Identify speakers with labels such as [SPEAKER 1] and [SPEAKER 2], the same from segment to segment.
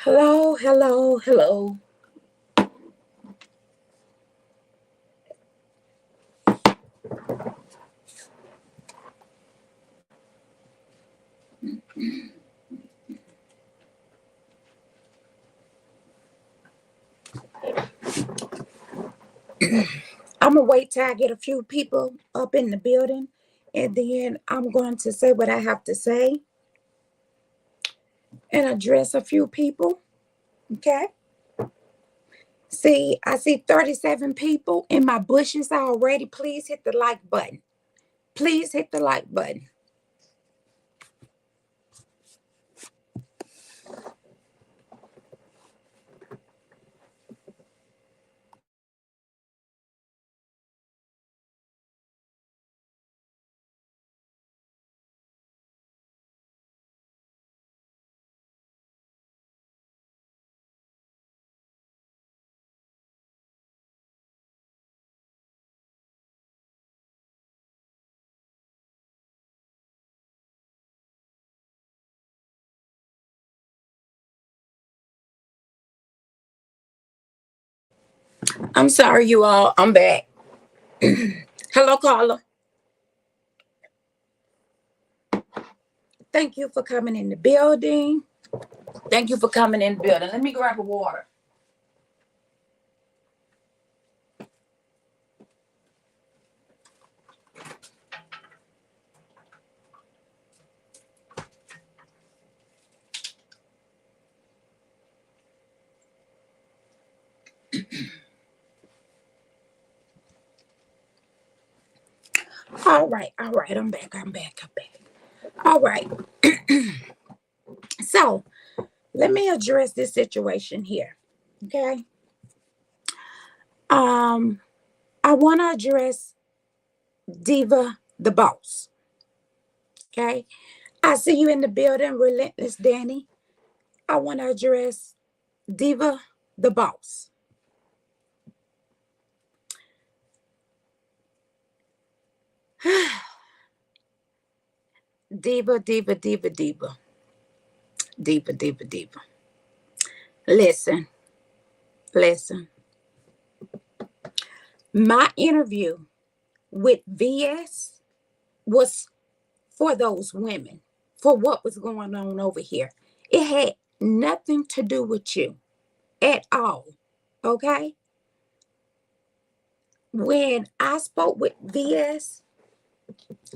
[SPEAKER 1] Hello, hello, hello. I'm gonna wait till I get a few people up in the building, and then I'm going to say what I have to say and address a few people. Okay. See, I see 37 people in my bushes already. Please hit the like button. Please hit the like button. I'm sorry, you all. I'm back. Hello, caller. Thank you for coming in the building. Thank you for coming in the building. Let me grab a water. All right, all right. I'm back. All right. So let me address this situation here. Okay. Um, I want to address Diva the boss. Okay. I see you in the building, Relentless Danny. I want to address Diva the boss. Diva, diva, diva, diva. Diva, diva, diva. Listen, listen. My interview with VS was for those women, for what was going on over here. It had nothing to do with you at all. Okay? When I spoke with VS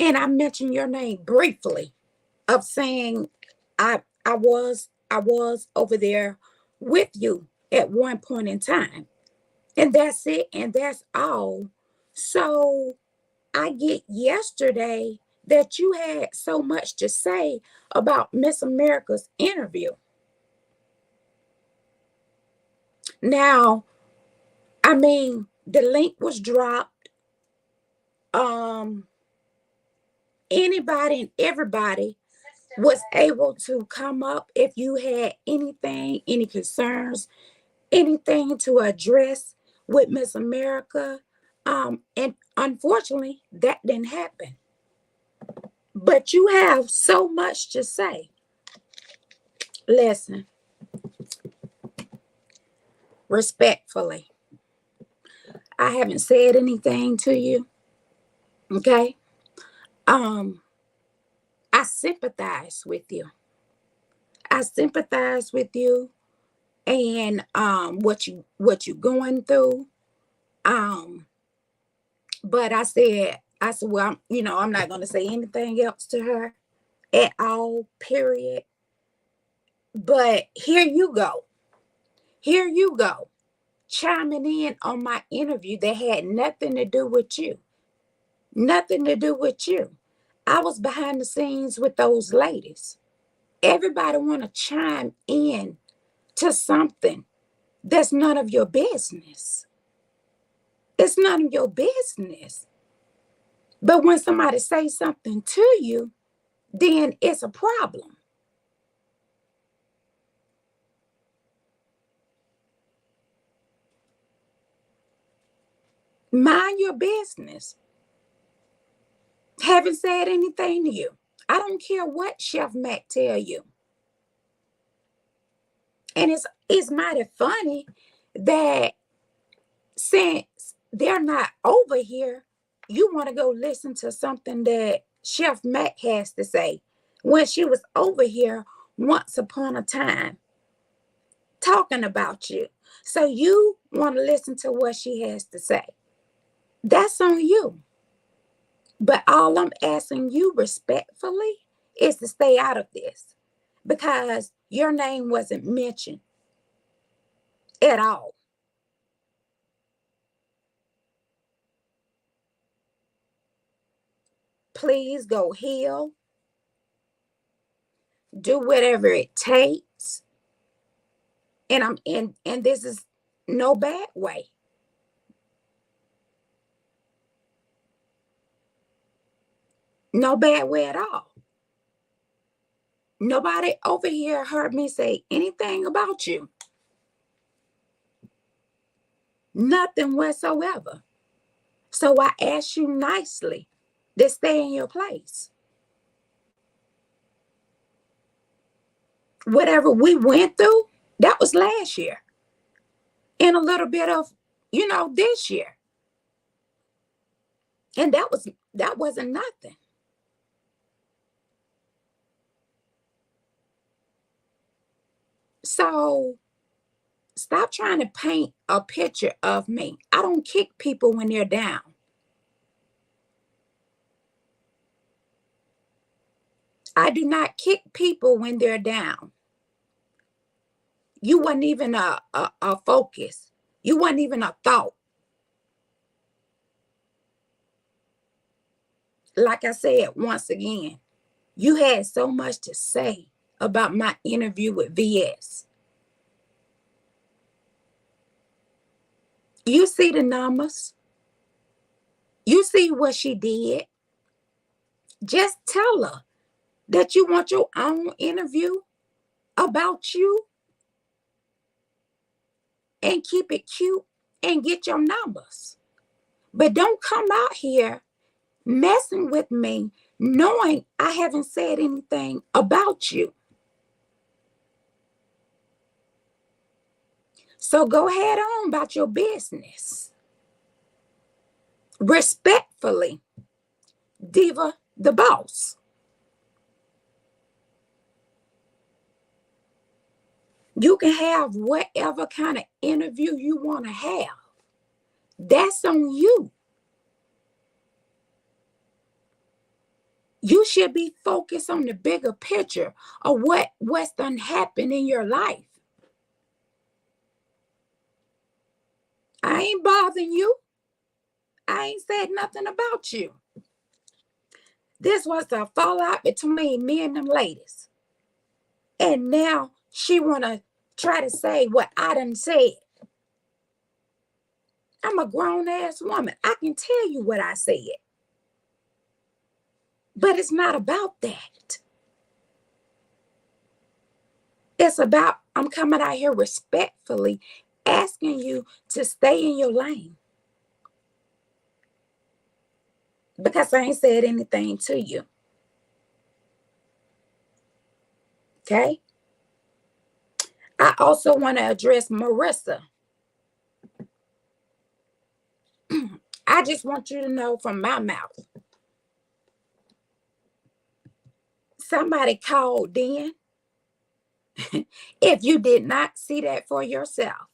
[SPEAKER 1] and I mentioned your name briefly of saying I was over there with you at one point in time. And that's it and that's all. So I get yesterday that you had so much to say about Miss America's interview. Now, I mean, the link was dropped. Um, Anybody and everybody was able to come up if you had anything, any concerns, anything to address with Miss America. And unfortunately, that didn't happen. But you have so much to say. Listen, respectfully, I haven't said anything to you. Okay. Um, I sympathize with you. I sympathize with you and what you going through. Um, but I said, well, I'm not gonna say anything else to her at all, period. But here you go. Here you go. Chiming in on my interview that had nothing to do with you. Nothing to do with you. I was behind the scenes with those ladies. Everybody want to chime in to something that's none of your business. It's none of your business. But when somebody says something to you, then it's a problem. Mind your business. Haven't said anything to you. I don't care what Chef Mac tell you. And it's mighty funny that since they're not over here, you want to go listen to something that Chef Mac has to say when she was over here once upon a time talking about you. So you want to listen to what she has to say. That's on you. But all I'm asking you respectfully is to stay out of this because your name wasn't mentioned at all. Please go heal, do whatever it takes. And I'm in, and this is no bad way. No bad way at all. Nobody over here heard me say anything about you. Nothing whatsoever. So I ask you nicely to stay in your place. Whatever we went through, that was last year. And a little bit of, this year. And that wasn't nothing. So stop trying to paint a picture of me. I don't kick people when they're down. I do not kick people when they're down. You weren't even a focus. You weren't even a thought. Like I said, once again, you had so much to say about my interview with VS. You see the numbers. You see what she did. Just tell her that you want your own interview about you and keep it cute and get your numbers. But don't come out here messing with me knowing I haven't said anything about you. So go ahead on about your business. Respectfully, Diva the boss. You can have whatever kind of interview you want to have. That's on you. You should be focused on the bigger picture of what's done happened in your life. I ain't bothering you. I ain't said nothing about you. This was a fallout between me and them ladies. And now she want to try to say what I done said. I'm a grown-ass woman. I can tell you what I said. But it's not about that. It's about I'm coming out here respectfully asking you to stay in your lane. Because I ain't said anything to you. Okay? I also want to address Marissa. I just want you to know from my mouth. Somebody called in. If you did not see that for yourself,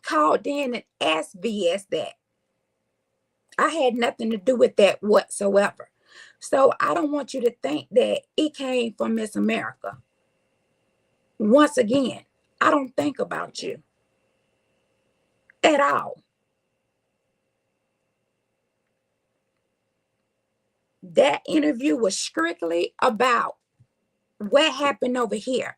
[SPEAKER 1] called in and asked VS that. I had nothing to do with that whatsoever. So I don't want you to think that it came from Miss America. Once again, I don't think about you at all. That interview was strictly about what happened over here.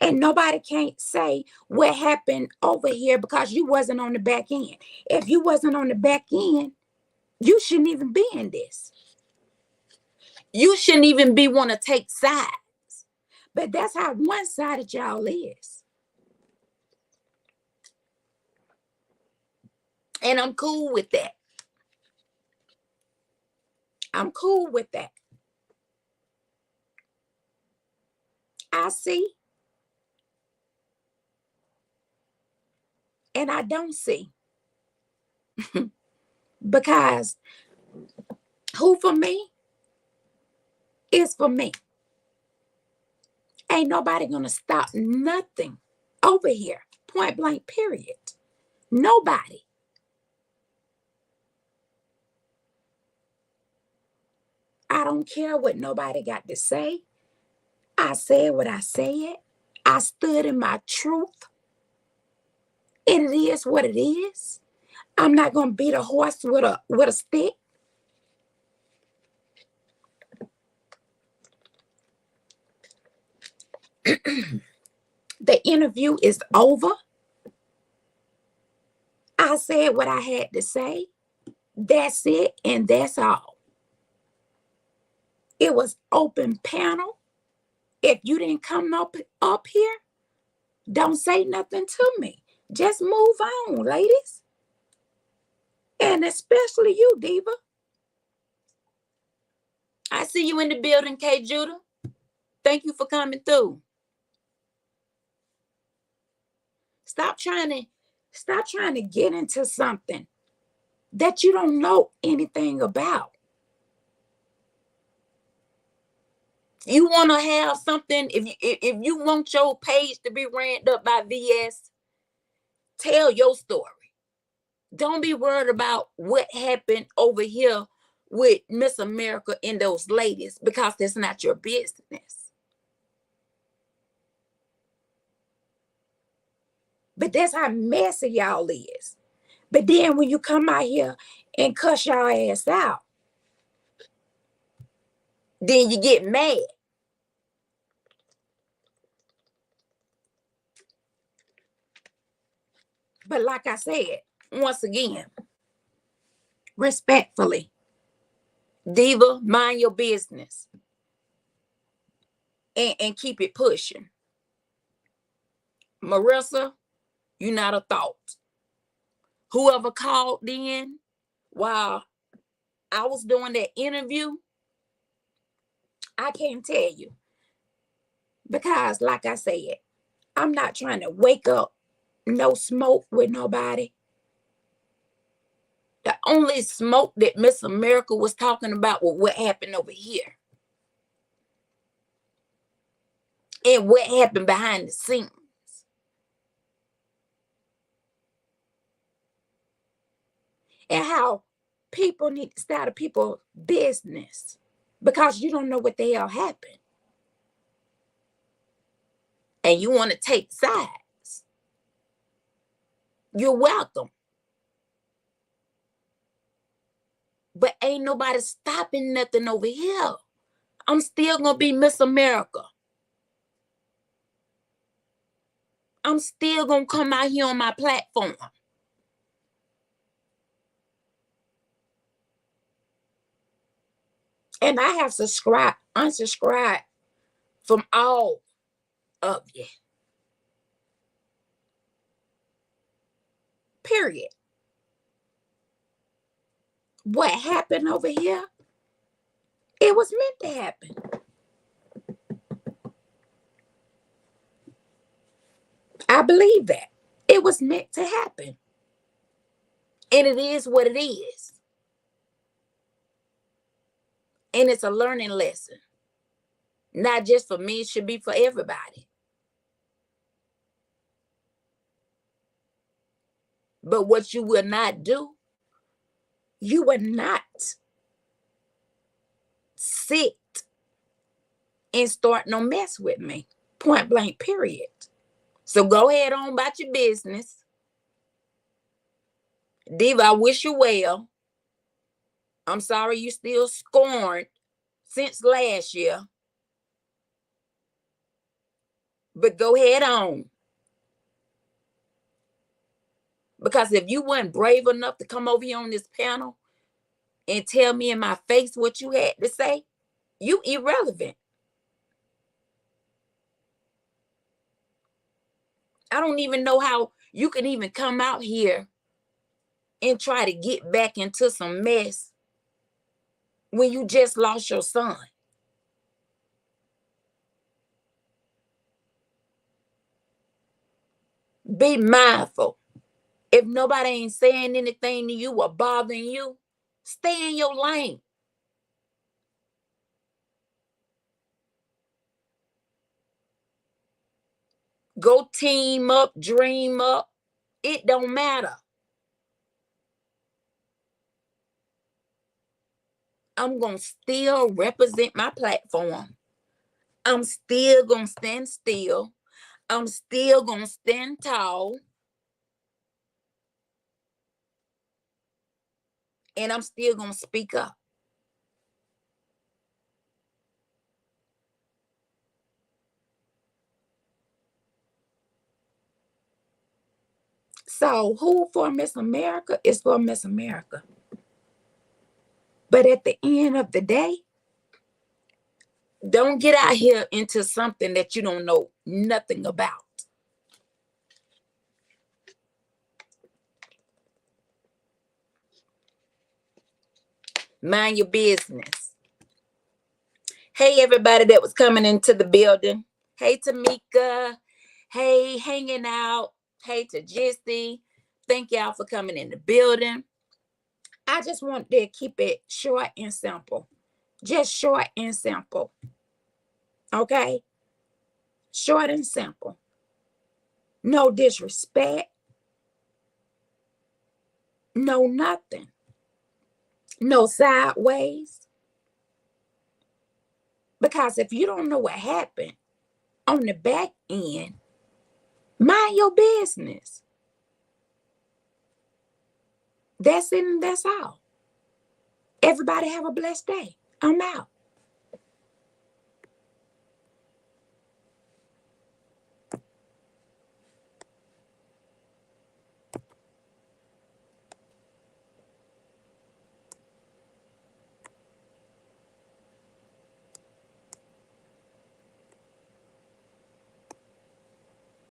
[SPEAKER 1] And nobody can't say what happened over here because you wasn't on the back end. If you wasn't on the back end, you shouldn't even be in this. You shouldn't even be want to take sides. But that's how one-sided y'all is. And I'm cool with that. I'm cool with that. I see and I don't see. Because who for me is for me. Ain't nobody gonna stop nothing over here. Point blank, period. Nobody. I don't care what nobody got to say. I said what I said. I stood in my truth. And it is what it is. I'm not gonna beat a horse with a stick. The interview is over. I said what I had to say. That's it, and that's all. It was open panel. If you didn't come up here, don't say nothing to me. Just move on, ladies. And especially you, Diva. I see you in the building, K. Judah. Thank you for coming through. Stop trying to get into something that you don't know anything about. You want to have something, if you want your page to be ranked up by VS, tell your story. Don't be worried about what happened over here with Miss America and those ladies, because that's not your business. But that's how messy y'all is. But then when you come out here and cuss y'all ass out, then you get mad. But like I said, once again, respectfully, Diva, mind your business and keep it pushing. Marissa, you not a thought. Whoever called in while I was doing that interview, I can't tell you. Because like I said, I'm not trying to wake up no smoke with nobody. The only smoke that Miss America was talking about was what happened over here. And what happened behind the scenes. And how people need to stay out of people's business because you don't know what the hell happened. And you want to take sides. You're welcome. But ain't nobody stopping nothing over here. I'm still going to be Miss America. I'm still going to come out here on my platform. And I have unsubscribed from all of you. Period. What happened over here, it was meant to happen. I believe that. It was meant to happen. And it is what it is. And it's a learning lesson. Not just for me, it should be for everybody. But what you will not do, you will not sit and start no mess with me. Point blank, period. So go ahead on about your business. Diva, I wish you well. I'm sorry you still scorned since last year. But go ahead on. Because if you weren't brave enough to come over here on this panel and tell me in my face what you had to say, you irrelevant. I don't even know how you can even come out here and try to get back into some mess when you just lost your son? Be mindful. If nobody ain't saying anything to you or bothering you, stay in your lane. Go team up, dream up. It don't matter. I'm going to still represent my platform. I'm still going to stand still. I'm still going to stand tall. And I'm still going to speak up. So who for Miss America is for Miss America. But at the end of the day, don't get out here into something that you don't know nothing about. Mind your business. Hey, everybody that was coming into the building. Hey, Tamika. Hey, hanging out. Hey, to Jissy. Thank y'all for coming in the building. I just want to keep it short and simple. Just short and simple. Okay? Short and simple. No disrespect. No nothing. No sideways. Because if you don't know what happened on the back end, mind your business. That's it and that's all. Everybody have a blessed day. I'm out.